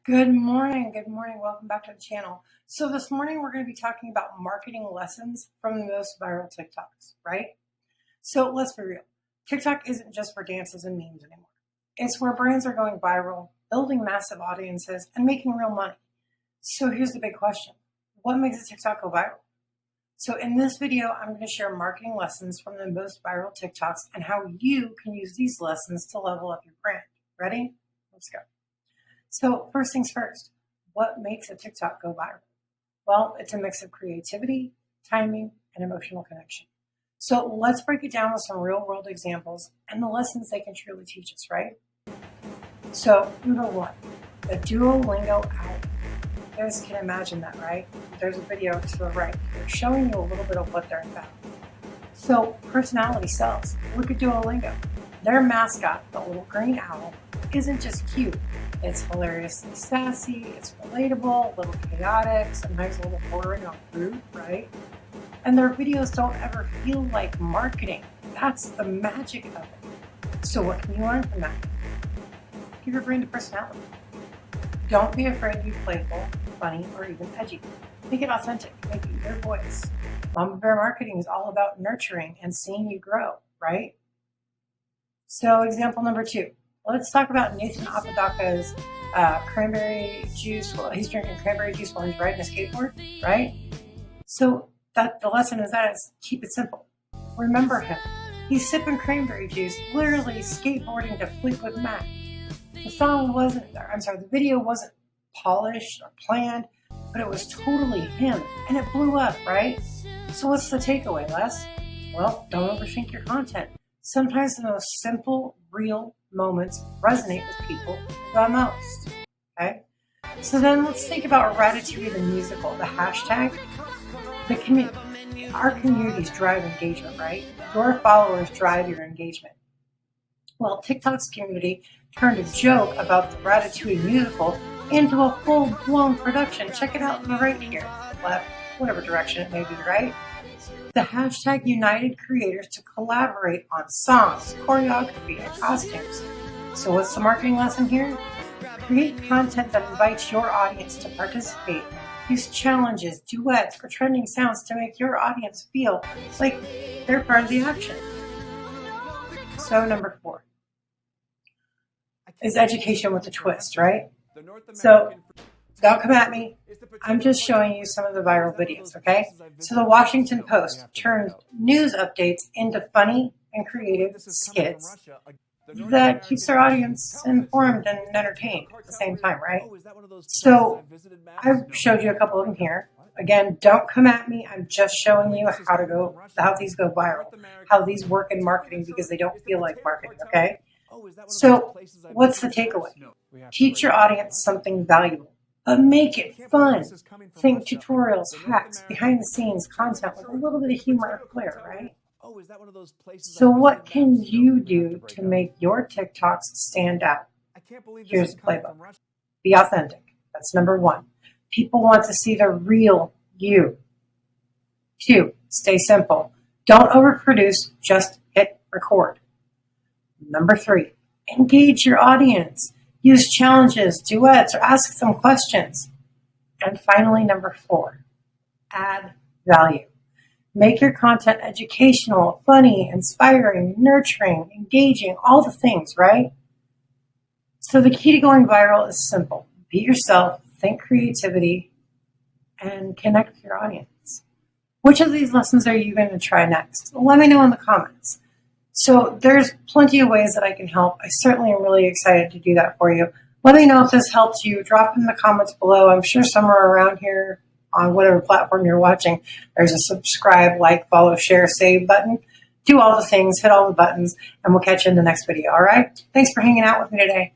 Good morning. Good morning. Welcome back to the channel. So this morning we're going to be talking about marketing lessons from the most viral TikToks, right? So let's be real. TikTok isn't just for dances and memes anymore. It's where brands are going viral, building massive audiences, and making real money. So here's the big question. What makes a TikTok go viral? So in this video, I'm going to share marketing lessons from the most viral TikToks and how you can use these lessons to level up your brand. Ready? Let's go. So first things first, what makes a TikTok go viral? Well, it's a mix of creativity, timing, and emotional connection. So let's break it down with some real world examples and the lessons they can truly teach us, right? So number one, the Duolingo owl. You guys can imagine that, right? There's a video to the right. They're showing you a little bit of what they're about. So personality sells. Look at Duolingo. Their mascot, the little green owl, isn't just cute. It's hilariously sassy, it's relatable, a little chaotic, sometimes a little bordering on rude, right? And their videos don't ever feel like marketing. That's the magic of it. So what can you learn from that? Give your brand a personality. Don't be afraid to be playful, funny, or even edgy. Make it authentic, make it your voice. Mama Bear marketing is all about nurturing and seeing you grow, right? So example number two. Let's talk about Nathan Apodaca's cranberry juice. Well, he's drinking cranberry juice while he's riding a skateboard, right? So the lesson is keep it simple. Remember him. He's sipping cranberry juice, literally skateboarding to Fleetwood Mac. The video wasn't polished or planned, but it was totally him, and it blew up, right? So what's the takeaway, Les? Well, don't overthink your content. Sometimes the most simple, real moments resonate with people the most, okay? So then let's think about Ratatouille the musical, the hashtag. Our communities drive engagement, right? Your followers drive your engagement. Well, TikTok's community turned a joke about the Ratatouille musical into a full-blown production. Check it out on the right here, left, whatever direction it may be, right? The hashtag united creators to collaborate on songs, choreography, and costumes. So what's the marketing lesson here? Create content that invites your audience to participate. Use challenges, duets, or trending sounds to make your audience feel like they're part of the action. So number four is education with a twist, right? So don't come at me. I'm just showing you some of the viral videos, okay? So the Washington Post turned news updates into funny and creative skits that keeps their audience informed and entertained at the same time, right? So I've showed you a couple of them here. Again, don't come at me. I'm just showing you how these go viral, how these work in marketing because they don't feel like marketing, okay? So what's the takeaway? Teach your audience something valuable, but make it fun. Think tutorials, hacks, behind the scenes content with a little bit of humor or flair, right? So what can you do to make your TikToks stand out? Here's the playbook. Be authentic. That's number one. People want to see the real you. 2, stay simple. Don't overproduce, just hit record. Number 3, engage your audience. Use challenges, duets, or ask some questions. And finally, number 4, add value. Make your content educational, funny, inspiring, nurturing, engaging, all the things, right? So the key to going viral is simple. Be yourself, think creativity, and connect with your audience. Which of these lessons are you going to try next? Let me know in the comments. So there's plenty of ways that I can help. I certainly am really excited to do that for you. Let me know if this helps you. Drop in the comments below. I'm sure somewhere around here on whatever platform you're watching, there's a subscribe, like, follow, share, save button. Do all the things, hit all the buttons, and we'll catch you in the next video, all right? Thanks for hanging out with me today.